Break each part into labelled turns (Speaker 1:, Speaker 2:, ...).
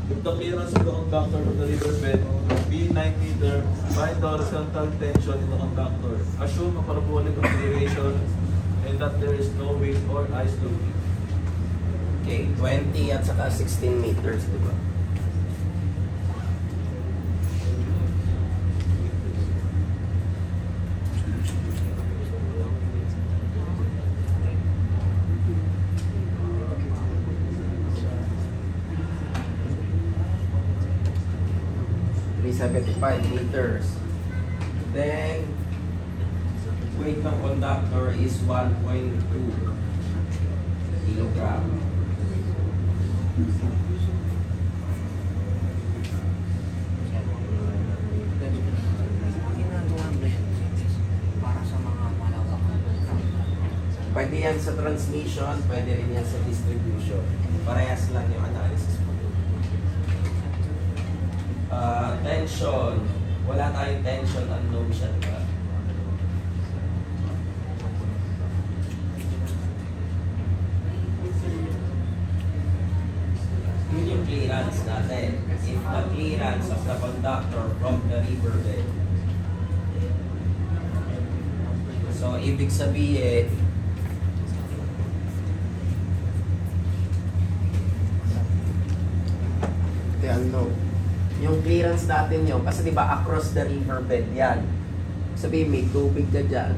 Speaker 1: If the clearance of the conductor from the riverbed be 9 meter, find the horizontal tension in the conductor. Assume a parabolic acceleration and that there is no wind or ice loading.
Speaker 2: Okay, 20 at saka 16 meters, di ba? meters. Then, weight ng conductor is 1.2 kilogram. Pwede yan sa transmission, pwede rin yan sa distribution. Parehas lang yung analysis mo. Tension. Wala tayong tension, unknown siya, diba? Yun yung clearance natin. If the clearance of the conductor from the riverbed. So, ibig sabihin, unknown. Yung clearance natin yun, kasi diba across the riverbed yan. Sabihin may tubig ka dyan.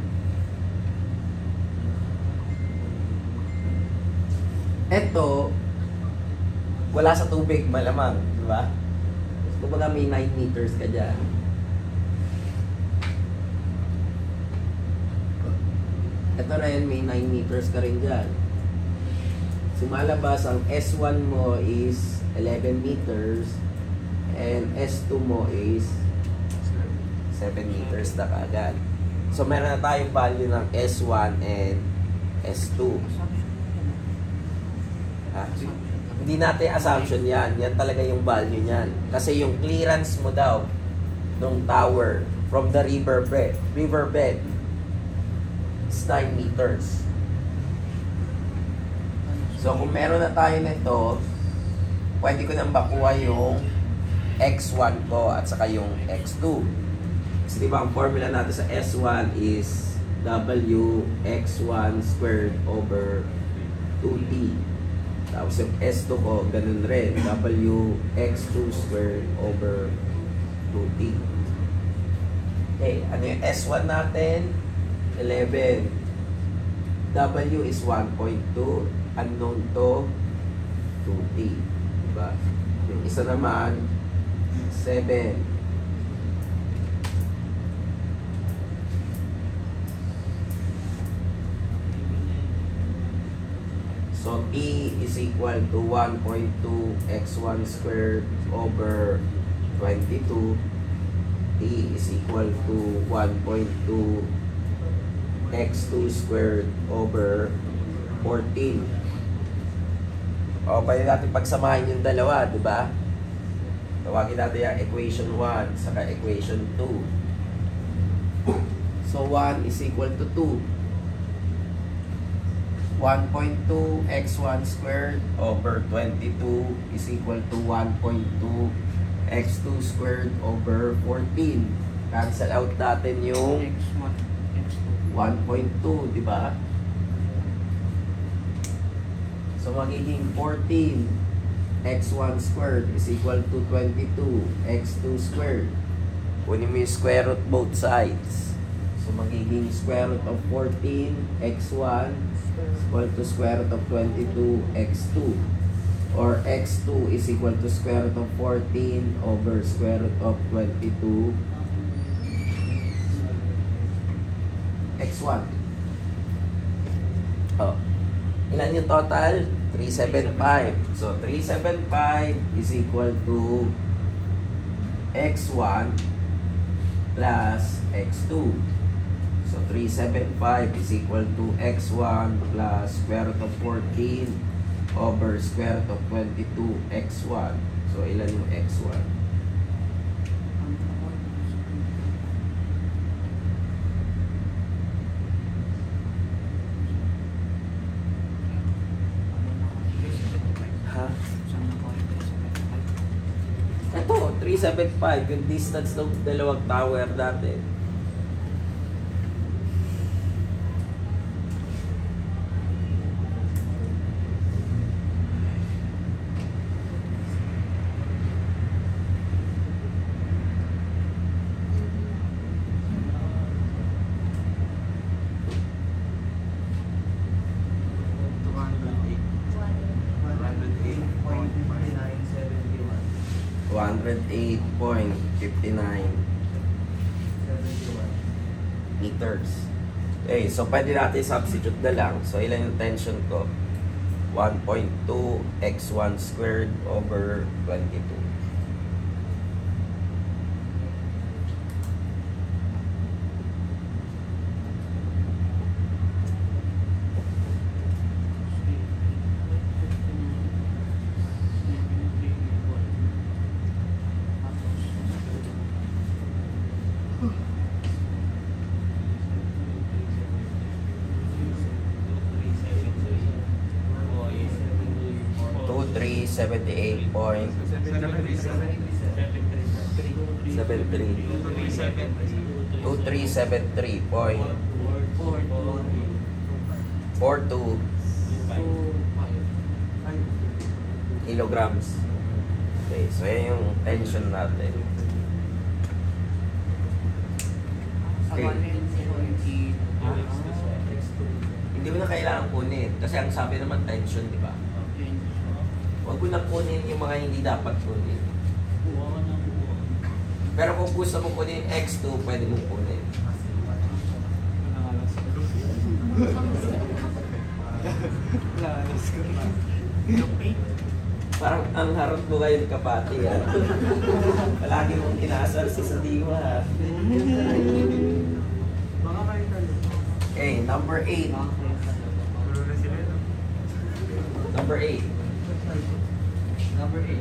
Speaker 2: Eto, wala sa tubig, malamang, diba? Kumbaga may 9 meters ka dyan. Eto na yun, may 9 meters ka rin dyan. Sumalabas, ang S1 mo is 11 meters and S2 mo is 7 meters na kaagad. So meron na tayong value ng S1 and S2. Hindi natin assumption yan. Yan talaga yung value niyan. Kasi yung clearance mo daw ng tower from the riverbed is 9 meters. So kung meron na tayo nito, pwede ko nang makuha yung X1 ko at saka yung X2. Kasi diba ang formula natin sa S1 is WX1 squared over 2T. Tapos yung S2 ko, ganun rin. WX2 squared over 2T. Okay, ano yung S1 natin? 11. W is 1.2. Unknown to 2T. Diba? Yung isa naman 7. So T is equal to 1.2 x1 squared over 22. T is equal to 1.2 x2 squared over 14. O, pwede natin pagsamahin yung dalawa, di ba? Tawagin natin yung equation 1 saka equation 2. So, 1 is equal to 2. 1.2 x1 squared over 22 is equal to 1.2 x2 squared over 14. Cancel out natin yung 1.2, di ba? So, magiging 14 x1 squared is equal to 22 x2 squared. Kunin mo yung square root both sides. So, magiging square root of 14 x1 is equal to square root of 22 x2. Or x2 is equal to square root of 14 over square root of 22 x1. Oh. Ilan yung total? 375. So, 375 is equal to x1 plus x2. So, 375 is equal to x1 plus square root of 14 over square root of 22 x1. So, ilan yung x1? 375 yung distance ng dalawang tower natin. Meters. Okay, so pwede natin substitute na lang. So ilan yung tension ko? 1.2 x1 squared over 22. $2,378.73. 2,373.42 kilograms. Okay, so yan yung tension natin. Okay. Hindi mo na kailangan kunin kasi ang sabi naman tension, di ba? Huwag mo na kunin yung mga hindi dapat kunin. Pero kung gusto mo kunin yung X2, pwede mo kunin. Parang ang harap mo ngayon, kapati. Palagi mong inasar si Sadiwa. Okay, number 8. Number 8.
Speaker 3: Number 8.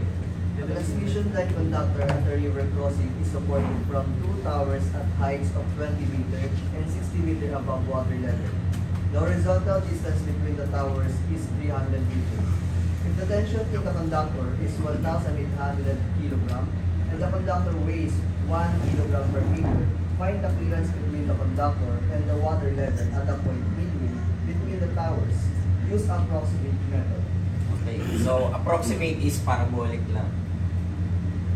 Speaker 3: The transmission line conductor at a river crossing is supported from two towers at heights of 20 meter and 60 meter above water level. The horizontal distance between the towers is 300 meters. If the tension in the conductor is 1,800 kg and the conductor weighs 1 kg per meter, find the clearance between the conductor and the water level at the point midway between the towers. Use approximate method.
Speaker 2: Okay, so approximate is parabolic lang.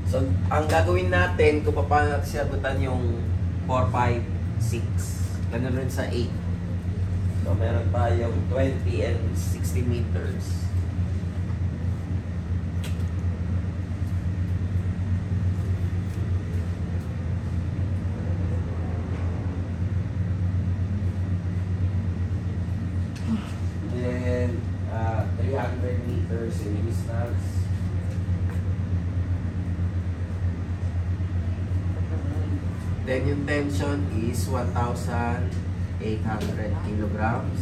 Speaker 2: So, ang gagawin natin kung paano natin sinagutan yung 4, 5, 6. Ganun rin sa 8. So, meron tayong 20 and 60 meters. Then, 300 meters in distance. Then yung tension is 1,800 kilograms.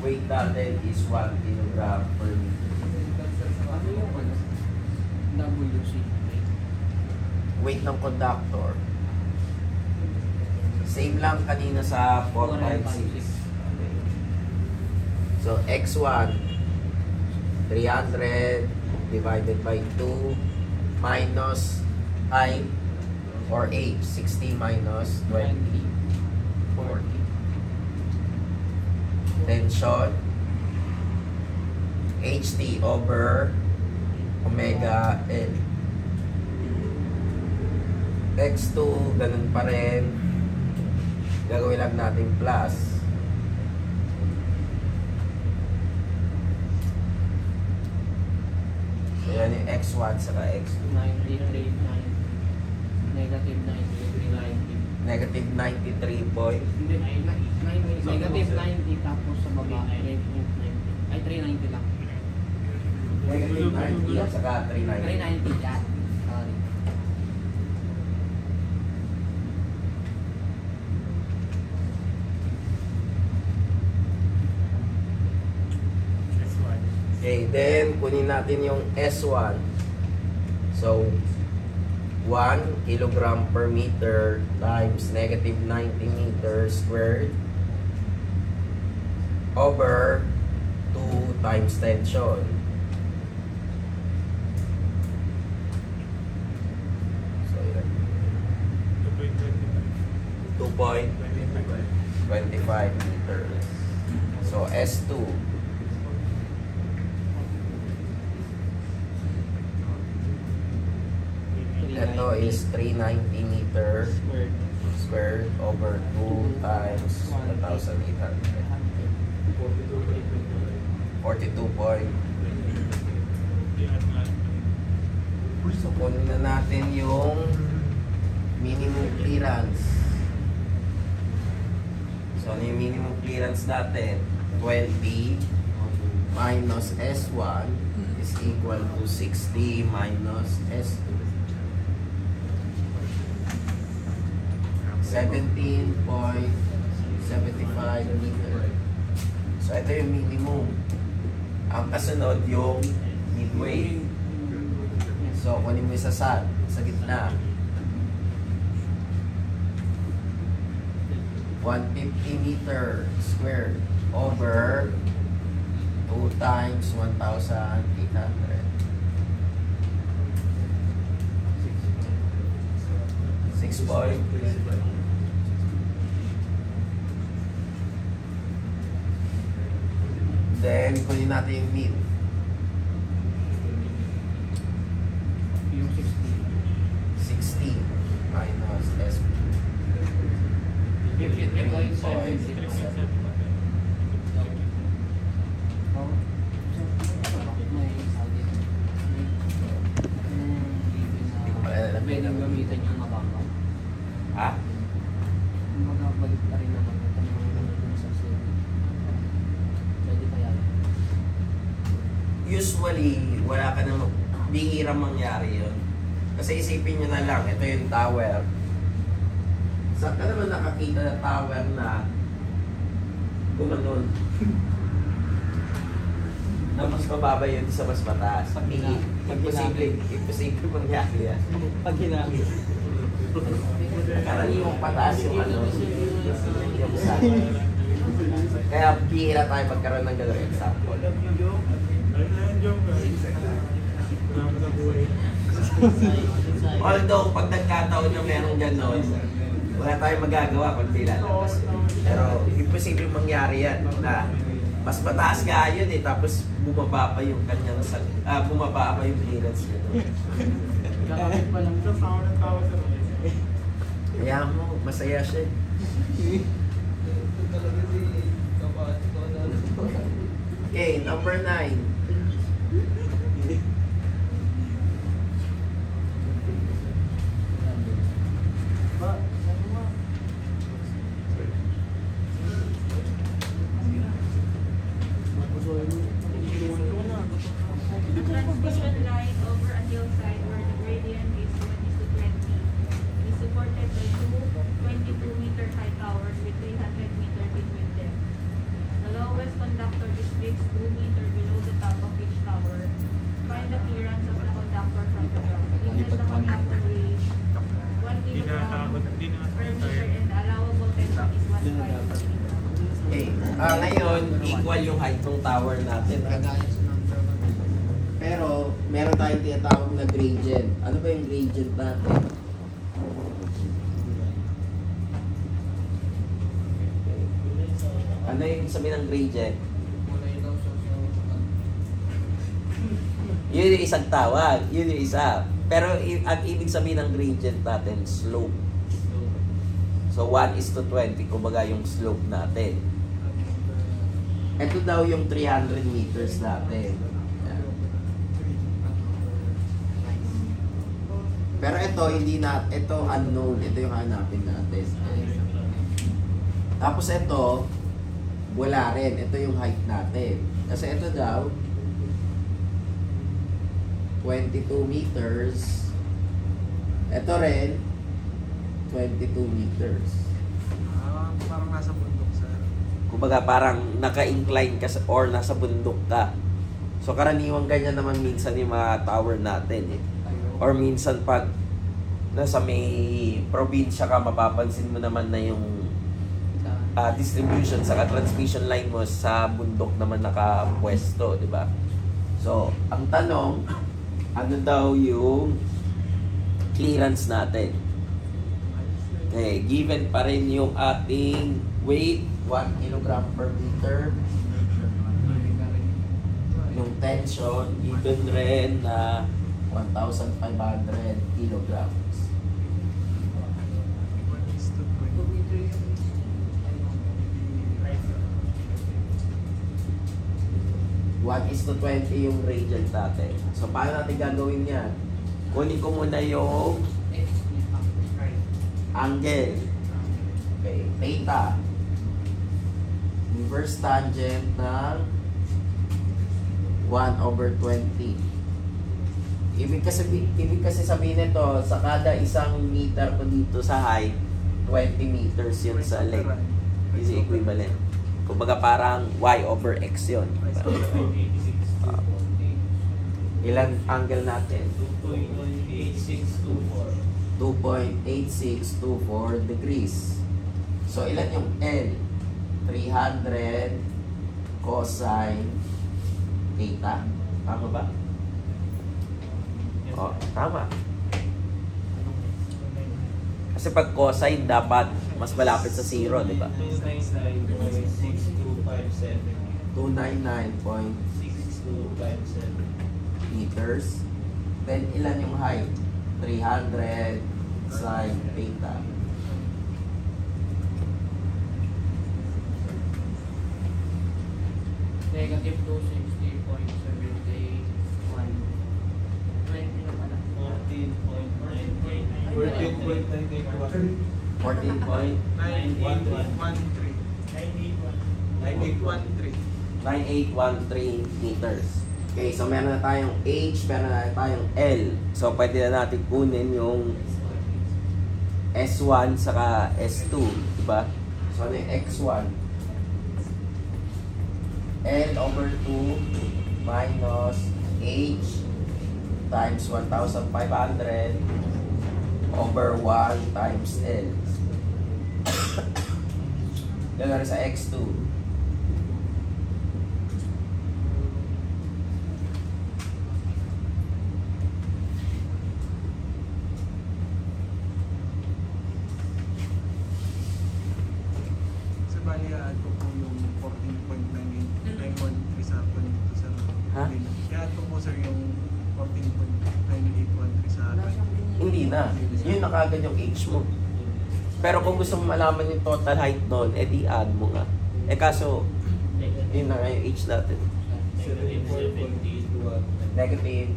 Speaker 2: Weight natin is 1 kilogram per meter.
Speaker 4: Ano yung WC?
Speaker 2: Weight ng conductor. Same lang kanina sa 456. Okay. So, X1, 300 divided by 2 minus 5 or 8. 60 minus 20. 40. Tension. HT over omega L. X2, ganun pa rin. Gagawin lang natin plus. So, yan yung X1 saka X2.
Speaker 4: 93, negative 90,
Speaker 2: Negative 93 point.
Speaker 4: Hindi, negative 90 tapos sa baba, negative 90. Ay, 390 lang.
Speaker 2: Negative 90 at saka 390.
Speaker 4: 390 yan. Sorry.
Speaker 2: Okay, then kunin natin yung S1. So, 1 kilogram per meter times negative 90 meters squared over 2 times tension. 2.25 meters. So S2. Ito is 390 meter squared over 2 times 1,800. 42 point. So, kunin na natin yung minimum clearance. So, ano yung minimum clearance natin? 20 minus S1 is equal to 60 minus S2. 17.75 meter. So, ito yung minimum. Ang kasunod yung midway. So, kunin mo yung sa gitna. 150 meter squared over 2 times 1,800. 6 point. Then, kunin natin yung mid.
Speaker 4: Yung 60.
Speaker 2: 60 minus S.
Speaker 4: If it avoids 7. Pwedeng gamitan yung mababa.
Speaker 2: Ha?
Speaker 4: Magabalik ka rin naman ito ng sa sale. Pwede pa yan.
Speaker 2: Usually, wala ka nang bihirang mangyari yun. Kasi isipin nyo na lang, ito yung tower. Saan ka naman nakakita na tower na gumanon? Na mas mababa yun sa mas mataas. Imposible mangyari yan.
Speaker 4: Pag hinagi.
Speaker 2: Karaniwang pataas yung ano. Yung sa kaya bihira tayo magkaroon ng gano'ng example. Although, pag nagkataon na meron gano'n, wala tayong magagawa kung di lalabas. Pero, imposible mangyari yan na mas mataas nga yun eh, tapos bumaba pa yung kanyang bumaba pa yung clearance niya.
Speaker 4: Kakapit pa lang.
Speaker 2: Kaya mo, masaya siya eh. Okay, number 9.
Speaker 5: Transmission line over a hillside where the gradient is 1:20 is supported by two 22-meter high towers with 300 meters between them. The lowest conductor is fixed 2 meters below the top of each tower. Find the clearance of the conductor from the ground. Even the conductor weighs 1 kilogram per meter and the allowable tension is 1.5 milligrams.
Speaker 2: Okay, ngayon, equal yung height ng tower natin. Pero, meron tayong tinatawag na gradient. Ano ba yung gradient natin? Ano yung sabihin ng gradient? Yun yung isang tawag. Yun yung isa. Pero, ang ibig sabihin ng gradient natin, slope. So, 1:20, kumbaga yung slope natin. Ito daw yung 300 meters natin. Pero ito, hindi na, ito unknown. Ito yung hanapin natin. Tapos ito, wala rin. Ito yung height natin. Kasi ito daw, 22 meters. Ito rin, 22 meters.
Speaker 3: Parang nasa bundok, sir.
Speaker 2: Kumbaga parang naka-incline ka or nasa bundok ka. So karaniwang ganyan naman minsan yung mga tower natin eh. Or minsan pag nasa may probinsya ka, mapapansin mo naman na yung distribution sa transmission line mo sa bundok naman nakapwesto, di ba? So, ang tanong, ano daw yung clearance natin? Okay, given pa rin yung ating weight, 1 kilogram per meter. Yung tension, given rin na 1,500 kilograms. One is to 20 yung radiant natin. So, paano natin gagawin yan? Kunin ko muna yung angle. Okay, theta. Inverse tangent ng 1/20. Ibig kasi sabihin nito, sa kada isang meter ko dito sa height, 20 meters yun sa length. Is equivalent. Kumbaga parang y/x yun. Ilang angle natin? 2.8624 degrees. So, ilan yung L? 300 cosine theta. Tama ba? Oh, tama. Kasi pag cosine, dapat mas malapit sa 0, di ba? 299.6257 meters. Then, ilan yung height? 300 sine theta.
Speaker 4: Negative 260.71. 20 na pala.
Speaker 2: 9813 meters. Okay, so meron na tayong H, meron na tayong L. So, pwede na natin kunin yung S1 saka S2, diba? So, ano yung X1? L/2 minus H times 1,500 over 1 times L. Gagawin sa X2.
Speaker 6: Bali, add ko po yung 14.913 sa akin dito sa
Speaker 2: Ha?
Speaker 6: I-add ko po sir yung 14.9813 sa akin.
Speaker 2: Hindi na. Yun na kagad yung H mo. Pero kung gusto mo malaman yung total height doon, edi add mo nga. Eh kaso, yun na nga yung H natin. Negative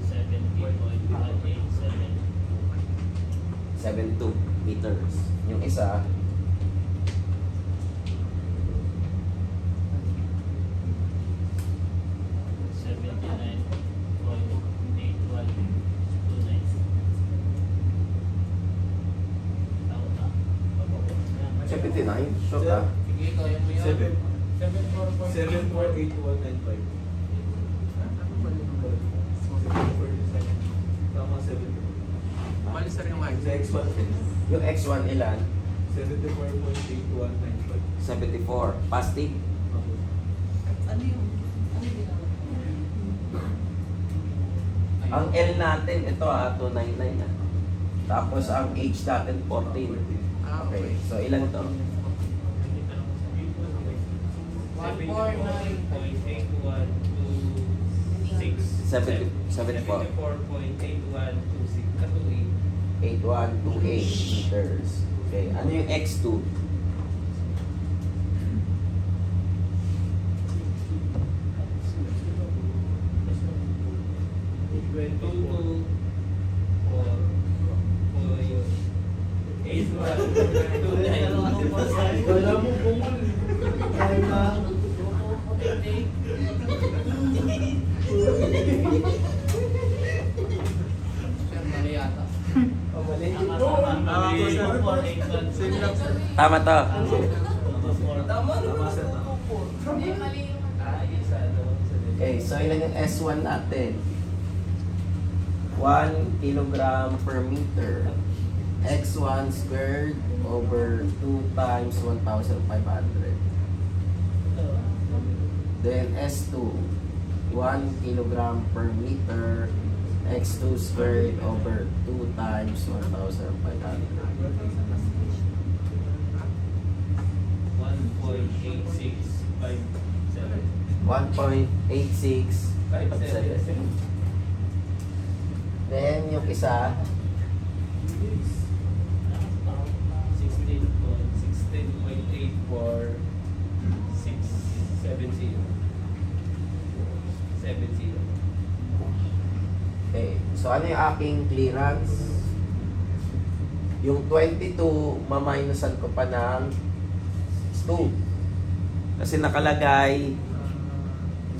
Speaker 2: 72 meters. Yung isa, sure ka?
Speaker 4: Sige, kaya mo yan.
Speaker 1: 748195. Tama, 70.
Speaker 6: Bali sir yung height.
Speaker 1: Sa X1
Speaker 2: Yung X1 ilan?
Speaker 1: 74.8195.
Speaker 2: 74. Pastig?
Speaker 3: Ano yung
Speaker 2: Ang L natin, ito 299 na. Tapos ang H natin, 14. Okay, so ilan to? 74. 8128 meters. Okay, ano yung X2?
Speaker 1: Wala mo bungol. Kaya na.
Speaker 4: Sir, mali yata.
Speaker 1: Mali.
Speaker 6: Tama po sir. Same lang sir.
Speaker 2: Tama to.
Speaker 1: Tama sir.
Speaker 2: Okay, so ilan yung S1 natin? 1 kilogram per meter. X1 squared over 2 times 1,500. Then S2, 1 kilogram per meter. X2 squared over 2 times 1,500.
Speaker 1: 1.8657.
Speaker 2: 1.8657. Then, yung isa,
Speaker 1: 16.84670. 70.
Speaker 2: okay. So, ano yung aking clearance? Yung 22, maminusan ko pa ng 2. Kasi nakalagay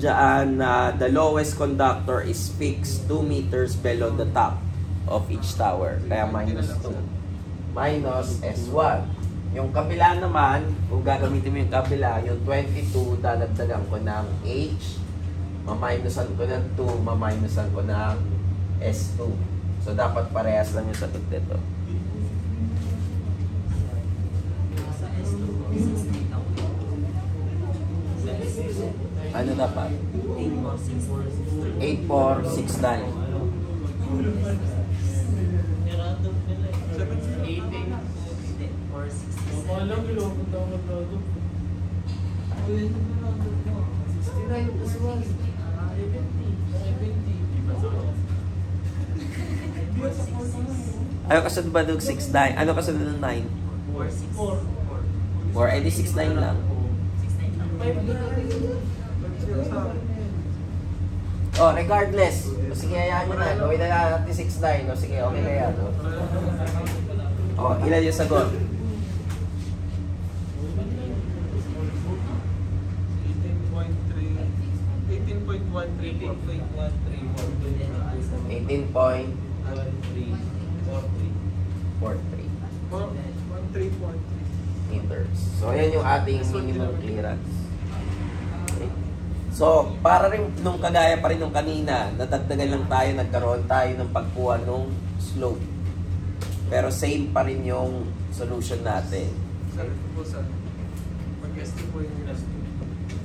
Speaker 2: dyan na the lowest conductor is fixed 2 meters below the top of each tower. Kaya minus 2. Minus S1. Yung kabila naman, kung gagamitin mo yung kabila, yung 22, dadagdagan ko ng H, maminusan ko ng 2, maminusan ko ng S2. So, dapat parehas lang yung sagot dito. Ano dapat? 8469.
Speaker 1: Alam, ilokot ako mag-lodo.
Speaker 3: 69 plus 1.
Speaker 2: Ano kasunod ba ng 69? Ano kasunod ng 9? 4. Edi 69 lang. Oh, regardless. O sige, hayaan nyo na. Gawin na natin 69. O sige, okay na yan. O, ilan yung sagot? 18.43 meters. So, ayan yung ating minimum clearance. Okay. So, para rin nung kagaya pa rin nung kanina, nadagdagan lang tayo, nagkaroon tayo ng pagkuha nung slope. Pero same pa rin yung solution natin.
Speaker 6: Sabi ko po sa mag-ST po yung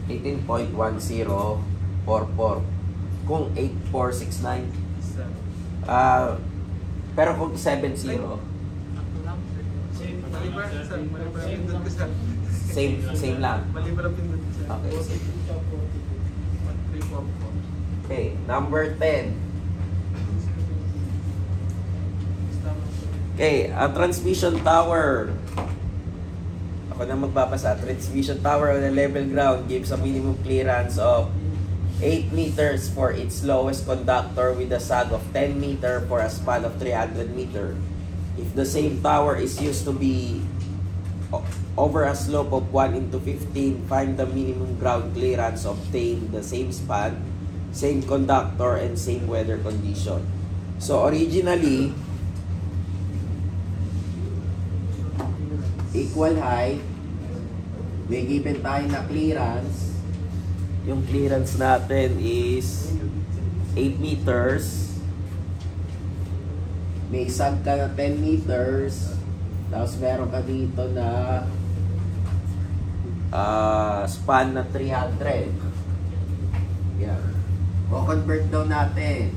Speaker 2: 18.1044 kung 8469 pero kung 70 same lang. Okay, sige. Okay, number 10. Okay, a transmission tower. Ako na magbabasa. Transmission tower on a level ground gives a minimum clearance of 8 meters for its lowest conductor with a sag of 10 meter for a span of 300 meter. If the same tower is used to be over a slope of 1 into 15, find the minimum ground clearance obtained the same span, same conductor, and same weather condition. So originally, equal height, may given tayo na clearance. Yung clearance natin is 8 meters. May sag ka na 10 meters. Tapos meron ka dito na span na 300. Yan. O-convert daw natin.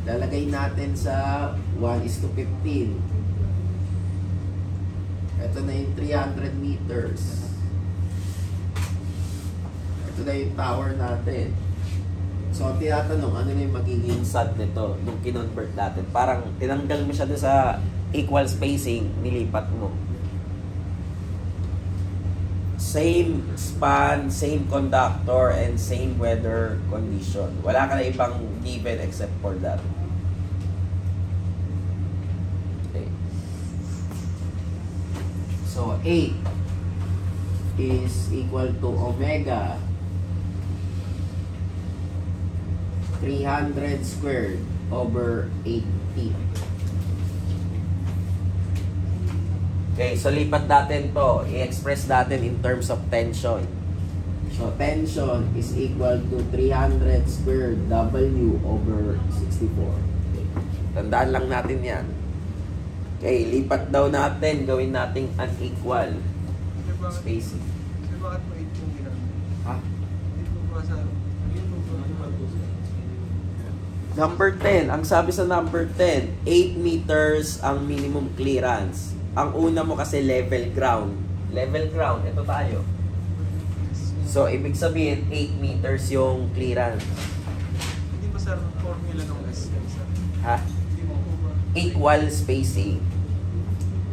Speaker 2: Lalagay natin sa 1:15. Ito na yung 300 meters. Ito na yung tower natin. So, tinatanong, ano na yung magiging sag nito nung kinonvert natin? Parang tinanggal mo siya doon sa equal spacing, nilipat mo. Same span, same conductor, and same weather condition. Wala ka na ibang given except for that. Okay. So, 8 is equal to omega 300 squared over 80. Okay, so lipat natin to. I-express natin in terms of tension. So, tension is equal to 300 squared W over 64. Okay. Tandaan lang natin yan. Okay, lipat daw natin. Gawin nating unequal spacing.
Speaker 6: Bakit mo 8 yung ginamit?
Speaker 2: Ha?
Speaker 6: Hindi po ba sa...
Speaker 2: Number 10. Ang sabi sa number 10, 8 meters ang minimum clearance. Ang una mo kasi level ground. Level ground, ito tayo. So, ibig sabihin, 8 meters yung clearance.
Speaker 6: Hindi ba sir, formula ng SM sir?
Speaker 2: Ha?
Speaker 6: Hindi mo po ba?
Speaker 2: Equal spacing.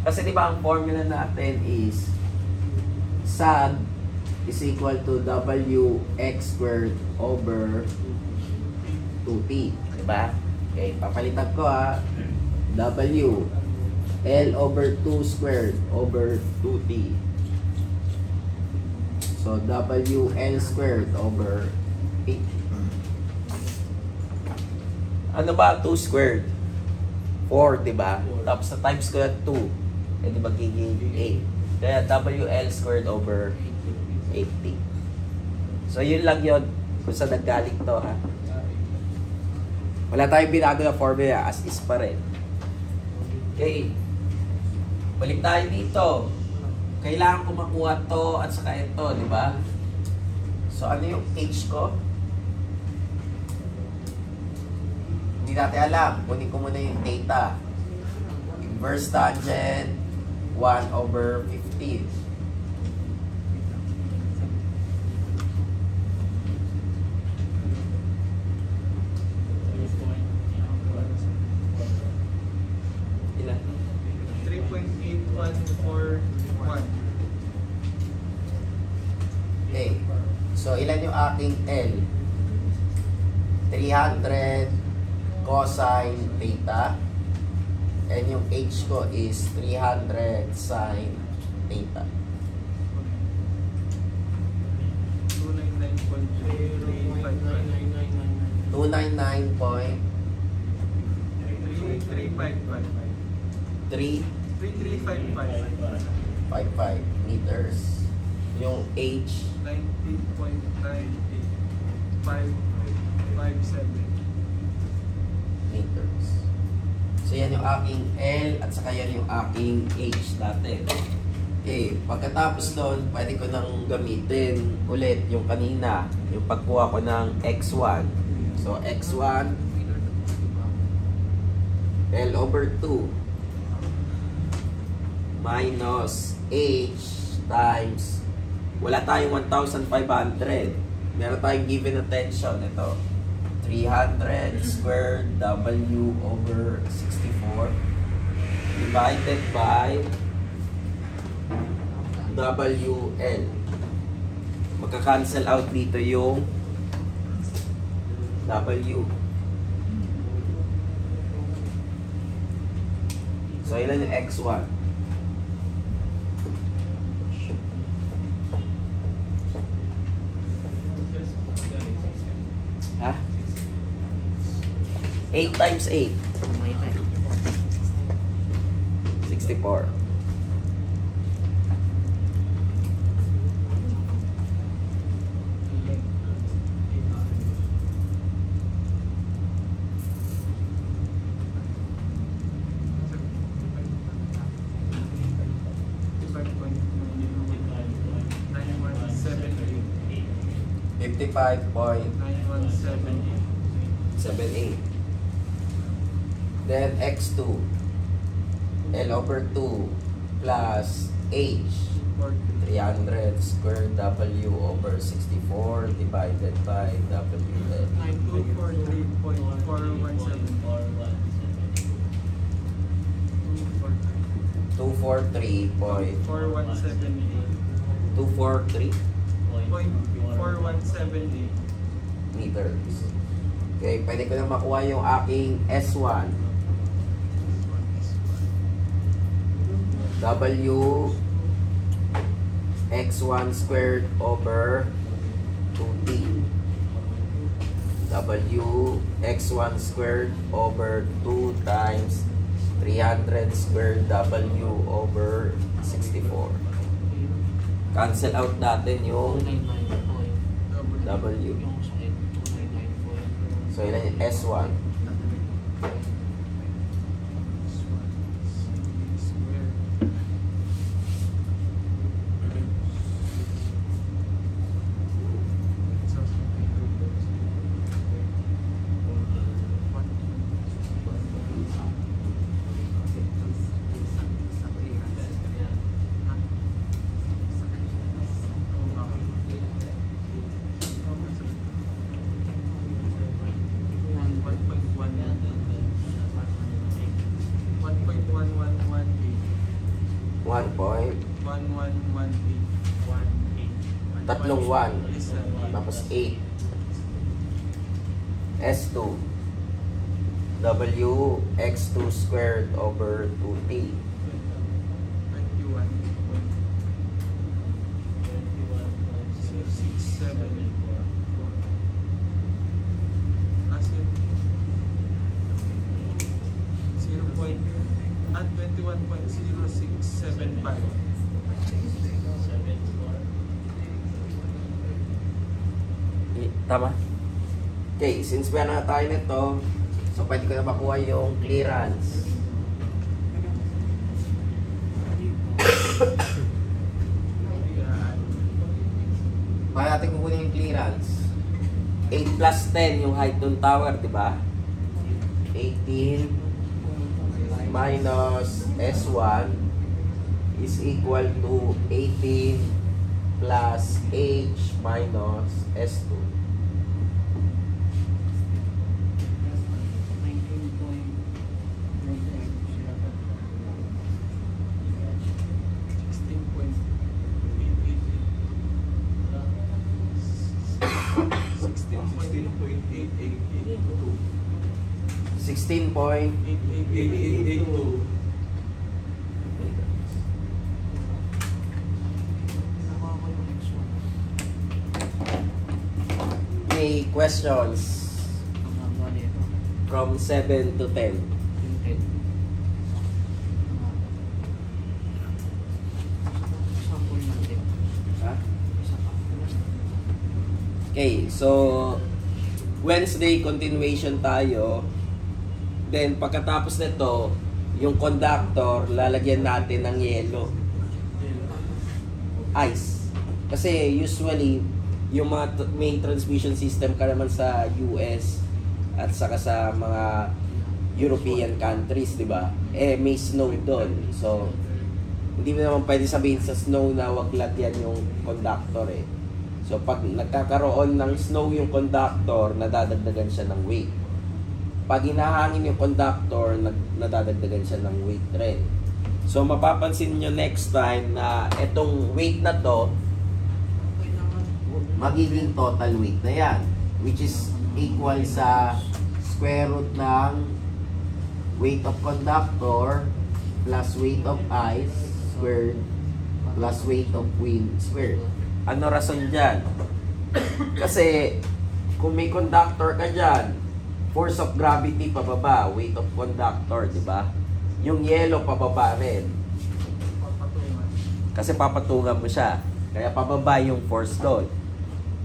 Speaker 2: Kasi di ba ang formula natin is SAG is equal to WX squared over 2T. Diba? Okay, papalitan ko ha. W L over 2 squared over 2T. So, WL squared over 8. Ano ba? 2 squared. 4, diba? Tapos sa times ko yan 2. Eh, di magiging 8. Kaya WL squared over 80. So, yun lang yun. Kung saan naggaling to, ha? Wala tayong binago na formula. As is pa rin. Okay. Balik tayo dito. Kailangan ko makuha to at saka ito, di ba? So, ano yung H ko? Hindi natin alam. Kunin ko muna yung theta. Inverse tangent 1 over 15. Ilan?
Speaker 6: 3.8141.
Speaker 2: Okay. So, ilan yung aking L? 300 cosine theta. And yung H ko is 300 sine theta.
Speaker 6: 299.355.
Speaker 2: 299.355 meters. Yung H
Speaker 6: 19.98557.
Speaker 2: meters. So, yan yung aking L at saka yan yung aking H dati. Okay, pagkatapos doon, pwede ko nang gamitin ulit yung kanina, yung pagkuha ko ng X1. So, X1 L over 2 minus H times, wala tayong 1,500. Meron tayong given attention. Ito, 300 squared W over 64 divided by WL. Magka-cancel out dito yung W. So, ilan yung X1? Ha? 8 times 8. 64. $55.78. Then X2 L over 2 plus H 300 squared W over 64 divided by WL. 243 meters. Okay, pwede ko na makuha yung aking S1. W X1 squared over 2T. W X1 squared over 2 times 300 squared W over 64. Cancel out natin yung W. So, ilan yung S1? 1 point.
Speaker 6: 1118.
Speaker 2: Tatlong 1.
Speaker 6: Yes, sir.
Speaker 2: Tapos 8. S2. W x2 squared over 2t.
Speaker 6: 21. 67. Kasi 21.0675.
Speaker 2: Tama? Okay, since meron na tayo nito, so pwede ko na makuha yung clearance. Kaya natin kukunin yung clearance. 8 plus 10 yung height ng tower, di ba? 18 minus S1 is equal to 18 plus H minus S2. 16 point
Speaker 1: 8882.
Speaker 2: may questions from 7 to 10. Ha? Okay, so Wednesday continuation tayo. Then pagkatapos nito, yung conductor lalagyan natin ng yelo. Ice. Kasi usually yung mga main transmission system ka naman sa US at saka sa mga European countries, di ba? Eh may snow doon. So hindi mo naman pwede sabihin sa snow na wag lagyan yung conductor eh. So pag nagkakaroon ng snow yung conductor, nadadagdagan siya ng weight. Pag hinahangin yung conductor, nadadagdagan siya ng weight rin. So mapapansin nyo next time na itong weight na to, magiging total weight na yan, which is equal sa square root ng weight of conductor plus weight of ice squared plus weight of wind squared. Ano rason dyan? Kasi kung may conductor ka dyan, force of gravity pababa, weight of conductor, di ba? Yung yellow pababa rin. Kasi papatungan mo siya. Kaya pababa yung force doon.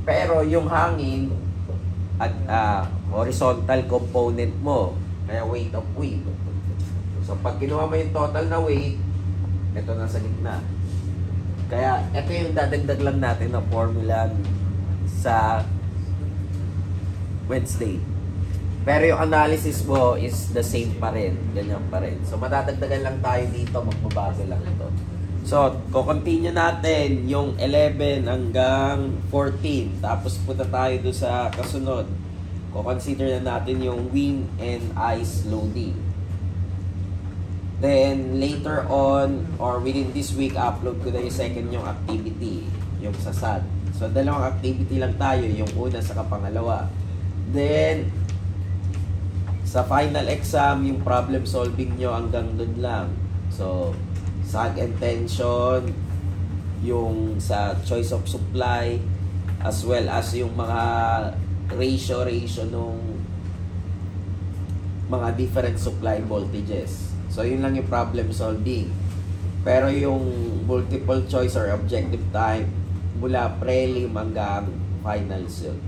Speaker 2: Pero yung hangin at horizontal component mo, kaya weight of wind. So pag kinuha mo yung total na weight, ito na sa gitna. Kaya ito yung dadagdag lang natin na formula sa Wednesday. Pero yung analysis mo is the same pa rin. Ganyan pa rin. So madadagdagan lang tayo dito, magbabago lang ito. So, ko-continue natin yung 11 hanggang 14. Tapos punta tayo doon sa kasunod. Ko-consider na natin yung wind and ice loading. Then, later on, or within this week, upload ko na yung second yung activity. Yung sa SAD. So, dalawang activity lang tayo. Yung una sa kapangalawa. Then, sa final exam, yung problem solving nyo hanggang doon lang. So, sag and tension, yung sa choice of supply, as well as yung mga ratio nung mga different supply voltages. So, yun lang yung problem solving. Pero yung multiple choice or objective type, mula prelim hanggang finals yun.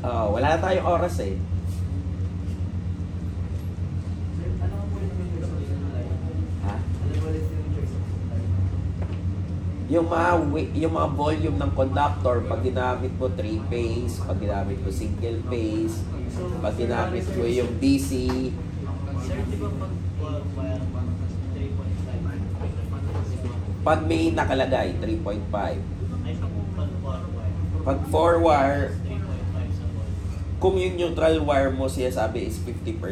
Speaker 2: Wala tayong oras eh. Yung mga volume ng conductor, pag ginamit mo 3-phase, pag ginamit mo single phase, pag ginamit mo yung DC, pag may nakalagay 3.5. Pag 4 wire, Kung yung neutral wire mo siya sabi is 50%.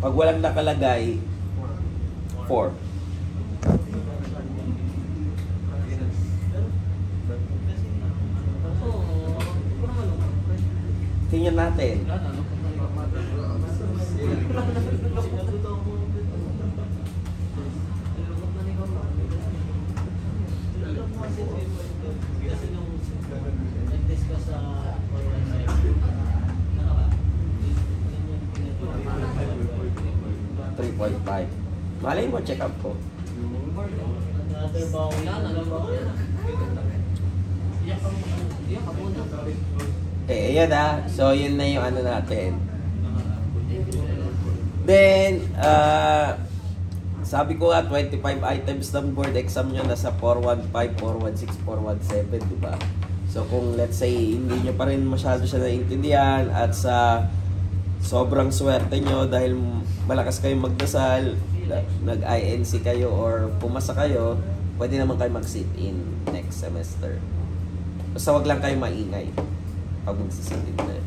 Speaker 2: Pag walang nakalagay, 4. Tingnan natin. Malay mo, check up ko. Ayan So, yun na yung ano natin. Then, sabi ko nga, 25 items ng board exam nyo nasa 415, 416, 417, di ba? So, kung let's say, hindi nyo pa rin masyado siya naiintindihan at sa sobrang swerte nyo dahil malakas kayong magdasal, nag-INC kayo or pumasa kayo, pwede naman kayo mag-sit-in next semester. Basta wag lang kayo maingay pag mag-sit-in na.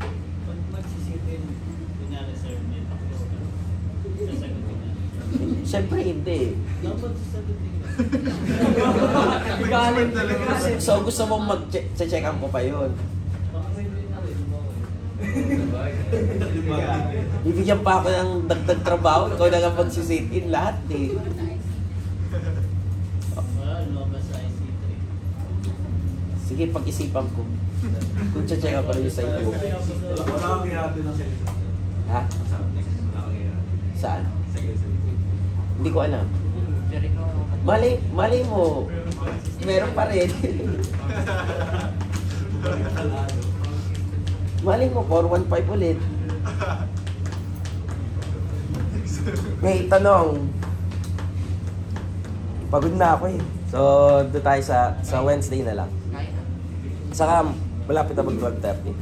Speaker 7: Pag mag-sit-in, kunyari sir, may pakos ka. Sasagutin na.
Speaker 2: Siyempre hindi.
Speaker 7: Dapat sasagutin ka.
Speaker 3: Galing talaga.
Speaker 2: So gusto mong mag-check up ko pa yun.
Speaker 7: Baka may na rin.
Speaker 2: Bibigyan pa ako ng dagdag trabaho, ikaw na nga mag-sit-in lahat eh.
Speaker 7: Lumabas sa IC3.
Speaker 2: Sige, pag-isipan ko. Kung check up pa rin sa inyo.
Speaker 1: Wala kang hihati ng season.
Speaker 2: Ha?
Speaker 1: Wala kang hihati.
Speaker 2: Saan?
Speaker 1: Sige.
Speaker 2: Hindi ko alam. Mali mo. Meron pa rin. Mali mo, 415 ulit. May tanong. Pagod na ako eh. So, doon tayo sa Wednesday na lang. Saka, malapit na mag 12:30.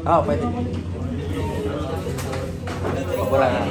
Speaker 2: Oo, pwede. Wala na.